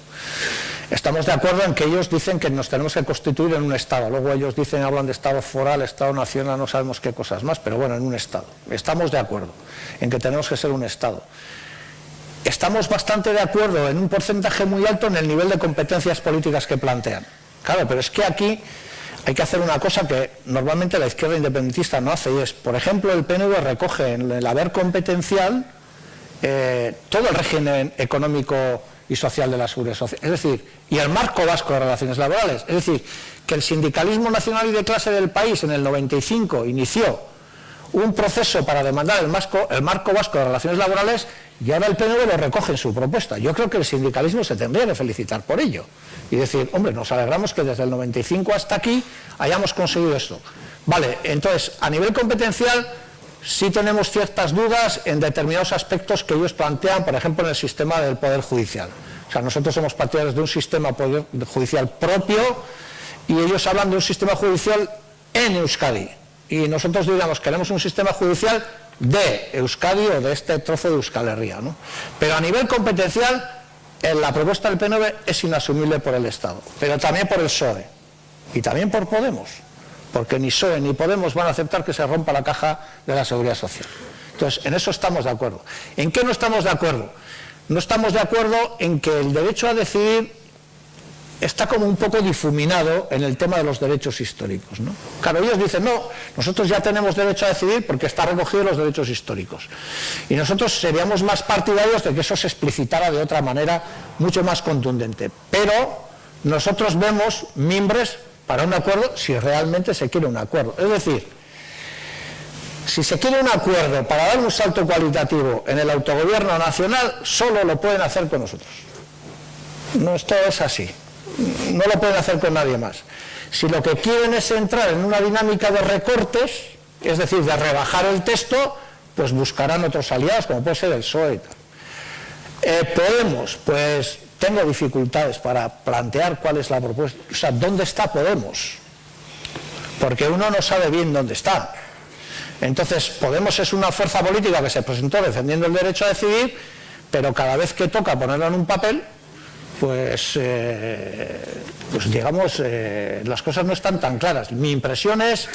Estamos de acuerdo en que ellos dicen que nos tenemos que constituir en un Estado, luego ellos hablan de Estado foral, Estado nacional, no sabemos qué cosas más, pero bueno, en un Estado. Estamos de acuerdo en que tenemos que ser un Estado. Estamos bastante de acuerdo en un porcentaje muy alto en el nivel de competencias políticas que plantean. Claro, pero es que aquí hay que hacer una cosa que normalmente la izquierda independentista no hace, y es, por ejemplo, el PNV recoge en el haber competencial todo el régimen económico y social de la Seguridad Social, es decir, y el marco vasco de relaciones laborales, es decir, que el sindicalismo nacional y de clase del país en el 95 inició un proceso para demandar el marco vasco de relaciones laborales, y ahora el PNV lo recoge en su propuesta. Yo creo que el sindicalismo se tendría que felicitar por ello y decir, hombre, nos alegramos que desde el 95 hasta aquí hayamos conseguido esto. Vale, entonces, a nivel competencial sí tenemos ciertas dudas en determinados aspectos que ellos plantean, por ejemplo, en el sistema del Poder Judicial. O sea, nosotros somos partidarios de un sistema judicial propio y ellos hablan de un sistema judicial en Euskadi. Y nosotros diríamos, queremos un sistema judicial de Euskadi o de este trozo de Euskal Herria, ¿no? Pero a nivel competencial, la propuesta del PNV es inasumible por el Estado, pero también por el PSOE y también por Podemos, porque ni PSOE ni Podemos van a aceptar que se rompa la caja de la Seguridad Social. Entonces, en eso estamos de acuerdo. ¿En qué no estamos de acuerdo? No estamos de acuerdo en que el derecho a decidir está como un poco difuminado en el tema de los derechos históricos, ¿no? Claro, ellos dicen, no, nosotros ya tenemos derecho a decidir porque está recogido en los derechos históricos. Y nosotros seríamos más partidarios de que eso se explicitara de otra manera mucho más contundente. Pero nosotros vemos mimbres para un acuerdo si realmente se quiere un acuerdo. Es decir, si se quiere un acuerdo para dar un salto cualitativo en el autogobierno nacional, solo lo pueden hacer con nosotros. No, esto es así. No lo pueden hacer con nadie más. Si lo que quieren es entrar en una dinámica de recortes, es decir, de rebajar el texto, pues buscarán otros aliados, como puede ser el PSOE y tal. Podemos, pues tengo dificultades para plantear cuál es la propuesta, o sea, ¿dónde está Podemos? Porque uno no sabe bien dónde está. Entonces, Podemos es una fuerza política que se presentó defendiendo el derecho a decidir, pero cada vez que toca ponerlo en un papel, pues digamos, las cosas no están tan claras. Mi impresión es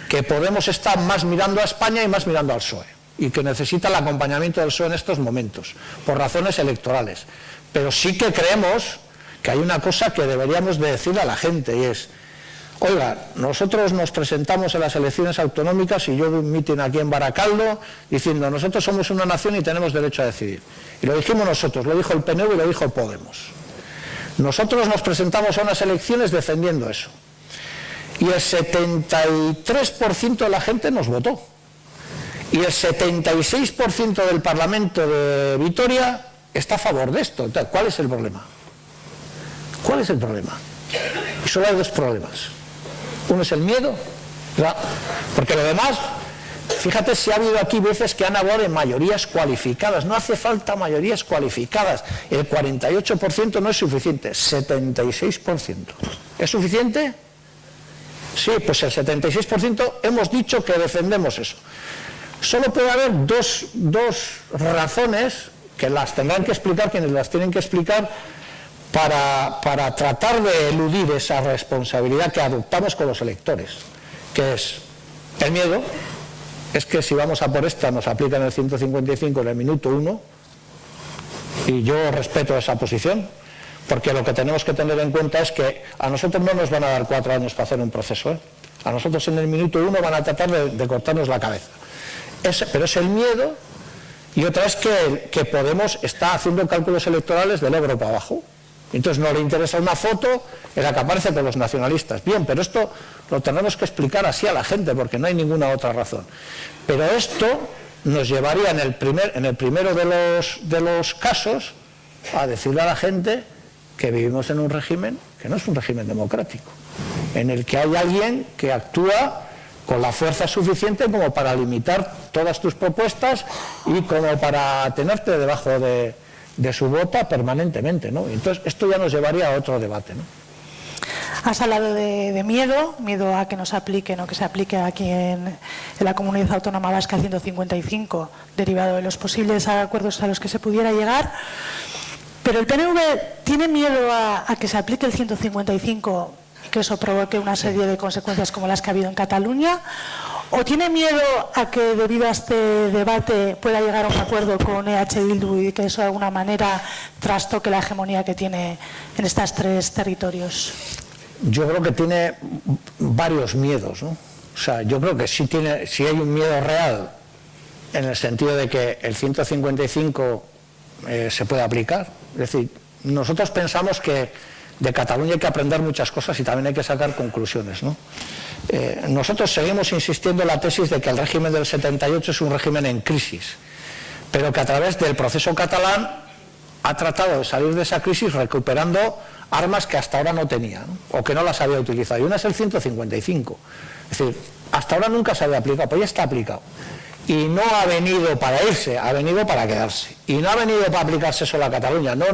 que Podemos está más mirando a España y más mirando al PSOE, y que necesita el acompañamiento del PSOE en estos momentos, por razones electorales. Pero sí que creemos que hay una cosa que deberíamos de decirle a la gente, y es: oiga, nosotros nos presentamos en las elecciones autonómicas y yo doy un mitin aquí en Baracaldo diciendo, nosotros somos una nación y tenemos derecho a decidir. Y lo dijimos nosotros, lo dijo el PNV y lo dijo Podemos. Nosotros nos presentamos a unas elecciones defendiendo eso. Y el 73% de la gente nos votó. Y el 76% del Parlamento de Vitoria está a favor de esto. Entonces, ¿cuál es el problema? ¿Cuál es el problema? Y solo hay dos problemas. Uno es el miedo, ¿verdad? Porque lo demás, fíjate si ha habido aquí veces que han hablado de mayorías cualificadas. No hace falta mayorías cualificadas. El 48% no es suficiente, 76%. ¿Es suficiente? Sí, pues el 76% hemos dicho que defendemos eso. Solo puede haber dos razones que las tendrán que explicar quienes las tienen que explicar para tratar de eludir esa responsabilidad que adoptamos con los electores, que es el miedo. Es que si vamos a por esta nos aplican el 155 en el minuto 1, y yo respeto esa posición, porque lo que tenemos que tener en cuenta es que a nosotros no nos van a dar 4 años para hacer un proceso, ¿eh? A nosotros en el minuto 1 van a tratar de cortarnos la cabeza. Pero es el miedo, y otra es que Podemos está haciendo cálculos electorales del Ebro para abajo. Entonces no le interesa una foto en la que aparece con los nacionalistas. Bien, pero esto lo tenemos que explicar así a la gente porque no hay ninguna otra razón. Pero esto nos llevaría en el primero de los casos a decirle a la gente que vivimos en un régimen que no es un régimen democrático, en el que hay alguien que actúa con la fuerza suficiente como para limitar todas tus propuestas y como para tenerte debajo de su bota permanentemente, ¿no? Entonces esto ya nos llevaría a otro debate, ¿no? Has hablado de miedo a que nos apliquen o que se aplique aquí en la Comunidad Autónoma Vasca el 155, derivado de los posibles acuerdos a los que se pudiera llegar. Pero el PNV tiene miedo a que se aplique el 155 y que eso provoque una serie de consecuencias como las que ha habido en Cataluña, ¿o tiene miedo a que debido a este debate pueda llegar a un acuerdo con EH Bildu y que eso de alguna manera trastoque la hegemonía que tiene en estos 3 territorios? Yo creo que tiene varios miedos, ¿no? O sea, yo creo que sí hay un miedo real en el sentido de que el 155 se puede aplicar. Es decir, nosotros pensamos que de Cataluña hay que aprender muchas cosas y también hay que sacar conclusiones, ¿no? Nosotros seguimos insistiendo en la tesis de que el régimen del 78 es un régimen en crisis, pero que a través del proceso catalán ha tratado de salir de esa crisis recuperando armas que hasta ahora no tenía, ¿no? O que no las había utilizado. Y una es el 155. Es decir, hasta ahora nunca se había aplicado, pero ya está aplicado. y no ha venido para irse, ha venido para quedarse. Y no ha venido para aplicarse solo a Cataluña, no.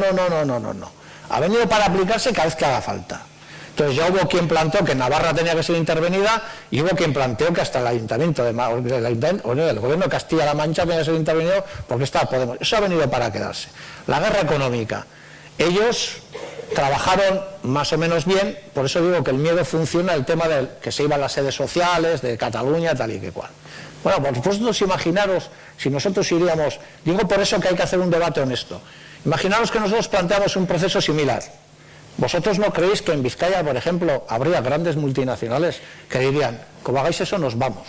Ha venido para aplicarse cada vez que haga falta. Entonces ya hubo quien planteó que Navarra tenía que ser intervenida y hubo quien planteó que hasta el Ayuntamiento del Gobierno de Castilla-La Mancha tenía que ser intervenido porque estaba Podemos. Eso ha venido para quedarse. La guerra económica. Ellos trabajaron más o menos bien, por eso digo que el miedo funciona, el tema de que se iban las sedes sociales de Cataluña, tal y que cual. Bueno, pues vosotros imaginaros si nosotros iríamos, digo por eso que hay que hacer un debate honesto, imaginaros que nosotros planteamos un proceso similar. ¿Vosotros no creéis que en Vizcaya, por ejemplo, habría grandes multinacionales que dirían, como hagáis eso nos vamos?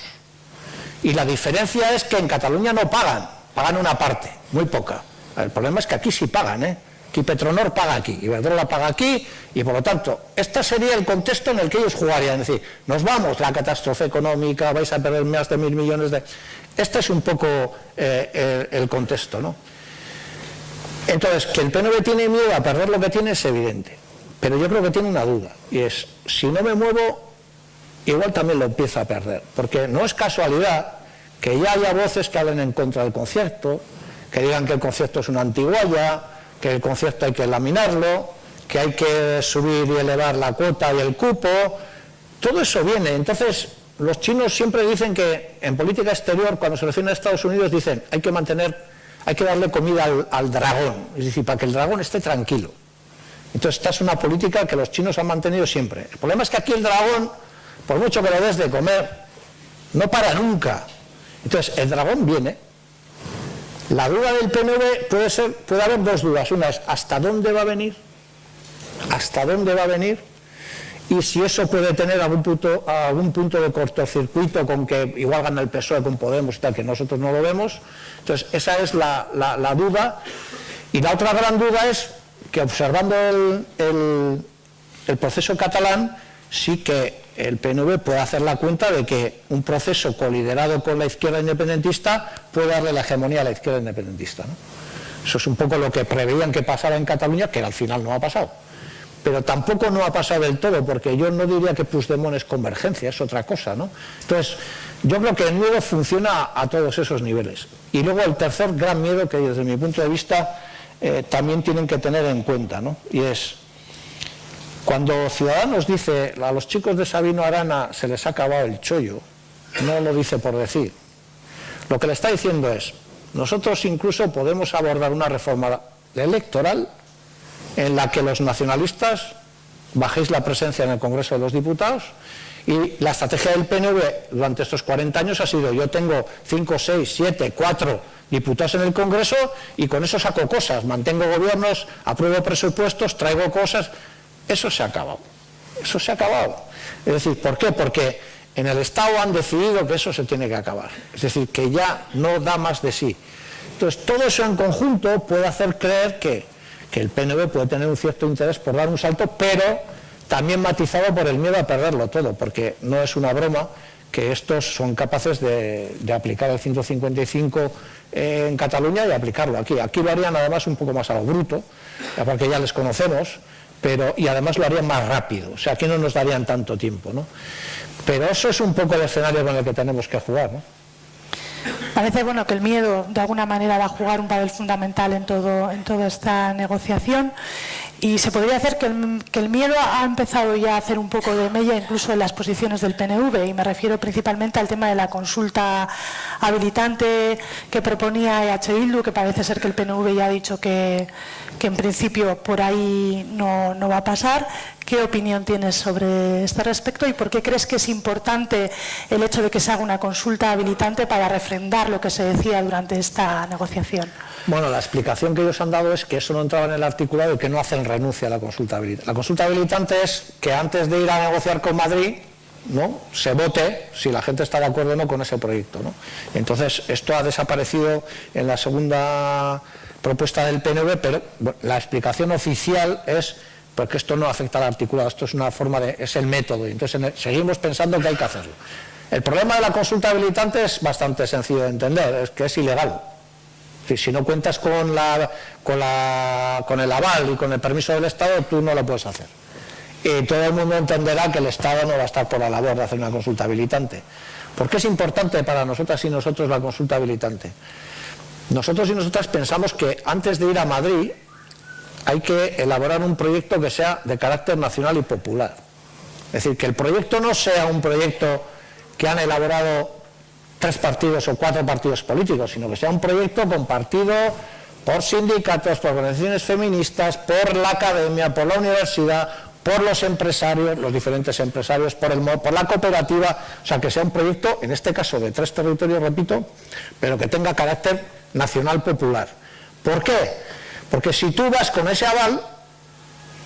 Y la diferencia es que en Cataluña no pagan, pagan una parte, muy poca. El problema es que aquí sí pagan, Aquí Petronor paga aquí, Iberdrola paga aquí, y por lo tanto, este sería el contexto en el que ellos jugarían, es decir, nos vamos, la catástrofe económica, vais a perder más de 1.000 millones de... Este es un poco el contexto, ¿no? Entonces, que el PNV tiene miedo a perder lo que tiene es evidente, pero yo creo que tiene una duda, y es, si no me muevo, igual también lo empieza a perder, porque no es casualidad que ya haya voces que hablen en contra del concierto, que digan que el concierto es una antiguaya, que el concierto hay que laminarlo, que hay que subir y elevar la cuota y el cupo, todo eso viene. Entonces, los chinos siempre dicen que en política exterior, cuando se refieren a Estados Unidos, dicen hay que darle comida al dragón, es decir, para que el dragón esté tranquilo. Entonces, esta es una política que los chinos han mantenido siempre. El problema es que aquí el dragón, por mucho que le des de comer, no para nunca. Entonces, el dragón viene. La duda del PNV puede haber dos dudas. Una es, ¿hasta dónde va a venir? ¿Hasta dónde va a venir? Y si eso puede tener algún punto de cortocircuito con que igual gana el PSOE con Podemos y tal, que nosotros no lo vemos. Entonces, esa es la duda. Y la otra gran duda es que observando el proceso catalán, sí que el PNV puede hacer la cuenta de que un proceso coliderado con la izquierda independentista puede darle la hegemonía a la izquierda independentista, ¿no? Eso es un poco lo que preveían que pasara en Cataluña, que al final no ha pasado. Pero tampoco no ha pasado del todo, porque yo no diría que Puigdemont es convergencia, es otra cosa, ¿no? Entonces, yo creo que el miedo funciona a todos esos niveles. Y luego el tercer gran miedo que desde mi punto de vista también tienen que tener en cuenta, ¿no? Y es, cuando Ciudadanos dice a los chicos de Sabino Arana se les ha acabado el chollo, no lo dice por decir. Lo que le está diciendo es, nosotros incluso podemos abordar una reforma electoral en la que los nacionalistas bajéis la presencia en el Congreso de los Diputados, y la estrategia del PNV durante estos 40 años ha sido, yo tengo 5, 6, 7, 4 diputados en el Congreso y con eso saco cosas, mantengo gobiernos, apruebo presupuestos, traigo cosas. Eso se ha acabado. Eso se ha acabado. Es decir, ¿por qué? Porque en el Estado han decidido que eso se tiene que acabar. Es decir, que ya no da más de sí. Entonces, todo eso en conjunto puede hacer creer que el PNV puede tener un cierto interés por dar un salto, pero también matizado por el miedo a perderlo todo, porque no es una broma que estos son capaces de aplicar el 155 en Cataluña y aplicarlo aquí. Aquí lo harían además un poco más a lo bruto, porque ya les conocemos, y además lo harían más rápido, o sea, aquí no nos darían tanto tiempo, ¿no? Pero eso es un poco el escenario con el que tenemos que jugar, ¿no? Parece bueno que el miedo de alguna manera va a jugar un papel fundamental en toda esta negociación, y se podría hacer que el miedo ha empezado ya a hacer un poco de mella incluso en las posiciones del PNV, y me refiero principalmente al tema de la consulta habilitante que proponía EH Bildu, que parece ser que el PNV ya ha dicho que en principio por ahí no va a pasar. ¿Qué opinión tienes sobre este respecto y por qué crees que es importante el hecho de que se haga una consulta habilitante para refrendar lo que se decía durante esta negociación? Bueno, la explicación que ellos han dado es que eso no entraba en el articulado y que no hacen renuncia a la consulta habilitante. La consulta habilitante es que antes de ir a negociar con Madrid, ¿no?, se vote si la gente está de acuerdo o no con ese proyecto, ¿no? Entonces, esto ha desaparecido en la segunda propuesta del PNV, pero bueno, la explicación oficial es porque esto no afecta al articulado, esto es una forma es el método, y entonces seguimos pensando que hay que hacerlo. El problema de la consulta habilitante es bastante sencillo de entender, es que es ilegal. Si no cuentas con el aval y con el permiso del Estado, tú no lo puedes hacer. Y todo el mundo entenderá que el Estado no va a estar por la labor de hacer una consulta habilitante. ¿Por qué es importante para nosotras y nosotros la consulta habilitante? Nosotros y nosotras pensamos que antes de ir a Madrid hay que elaborar un proyecto que sea de carácter nacional y popular. Es decir, que el proyecto no sea un proyecto que han elaborado 3 partidos o 4 partidos políticos, sino que sea un proyecto compartido por sindicatos, por organizaciones feministas, por la academia, por la universidad, por los empresarios, los diferentes empresarios, por la cooperativa, o sea, que sea un proyecto, en este caso de 3 territorios, repito, pero que tenga carácter nacional popular. ¿Por qué? Porque si tú vas con ese aval,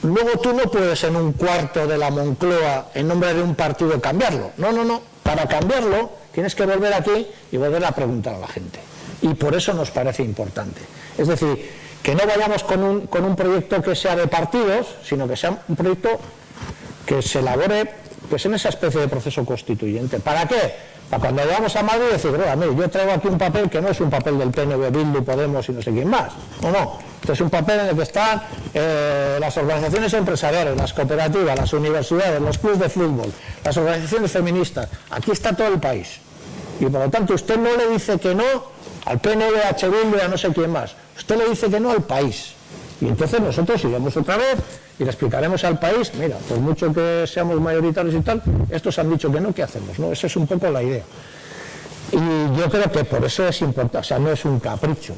luego tú no puedes en un cuarto de la Moncloa, en nombre de un partido, cambiarlo. No, no, no. Para cambiarlo tienes que volver aquí y volver a preguntar a la gente. Y por eso nos parece importante. Es decir, que no vayamos con un proyecto que sea de partidos, sino que sea un proyecto que se elabore pues en esa especie de proceso constituyente. ¿Para qué? Para cuando vayamos a Madrid decir, mire, yo traigo aquí un papel que no es un papel del PNV, Bildu, Podemos y no sé quién más. No. Este es un papel en el que están las organizaciones empresariales, las cooperativas, las universidades, los clubes de fútbol, las organizaciones feministas. Aquí está todo el país. Y por lo tanto usted no le dice que no al PNV, a Bildu y a no sé quién más. Usted le dice que no al país. Y entonces nosotros iremos otra vez y le explicaremos al país, mira, por mucho que seamos mayoritarios y tal, estos han dicho que no, ¿qué hacemos? ¿No? Esa es un poco la idea. Y yo creo que por eso es importante, o sea, no es un capricho,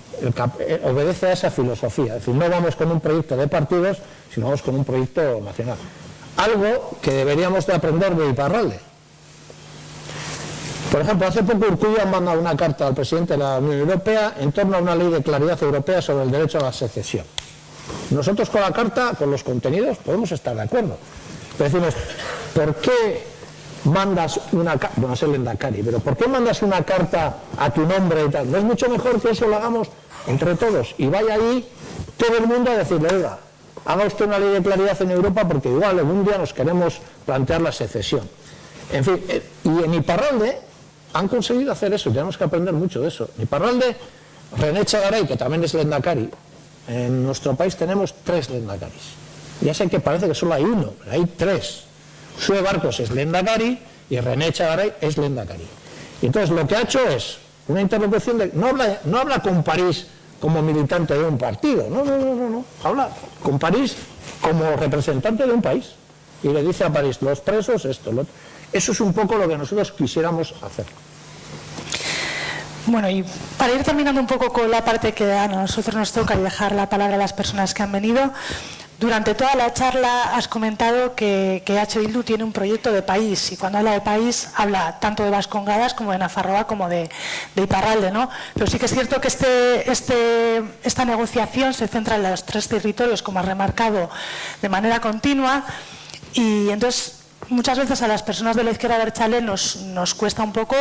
obedece a esa filosofía. Es decir, no vamos con un proyecto de partidos, sino vamos con un proyecto nacional. Algo que deberíamos de aprender de Iparralde. Por ejemplo, hace poco Urkullu ha mandado una carta al presidente de la Unión Europea en torno a una ley de claridad europea sobre el derecho a la secesión. Nosotros con la carta, con los contenidos, podemos estar de acuerdo. Pero decimos, ¿por qué mandas una carta? Bueno, es el Lehendakari, pero ¿por qué mandas una carta a tu nombre y tal? ¿No es mucho mejor que eso lo hagamos entre todos? Y vaya ahí todo el mundo a decirle, oiga, haga usted una ley de claridad en Europa porque igual algún día nos queremos plantear la secesión. En fin, y en Iparralde han conseguido hacer eso, tenemos que aprender mucho de eso. En Iparralde, René Echegaray, que también es Lehendakari, en nuestro país tenemos 3 lehendakaris. Ya sé que parece que solo hay uno, pero hay 3. Sue Barcos es lehendakari y René Echegaray es lehendakari. Y entonces lo que ha hecho es una interlocución de... No habla con París como militante de un partido, no. Habla con París como representante de un país. Y le dice a París, los presos, esto, lo otro. Eso es un poco lo que nosotros quisiéramos hacer. Bueno, y para ir terminando un poco con la parte que a nosotros nos toca y dejar la palabra a las personas que han venido, durante toda la charla has comentado que Bildu tiene un proyecto de país, y cuando habla de país habla tanto de Vascongadas como de Nafarroa como de Iparralde, ¿no? Pero sí que es cierto que esta negociación se centra en los 3 territorios, como has remarcado, de manera continua, y entonces muchas veces a las personas de la izquierda abertzale nos cuesta un poco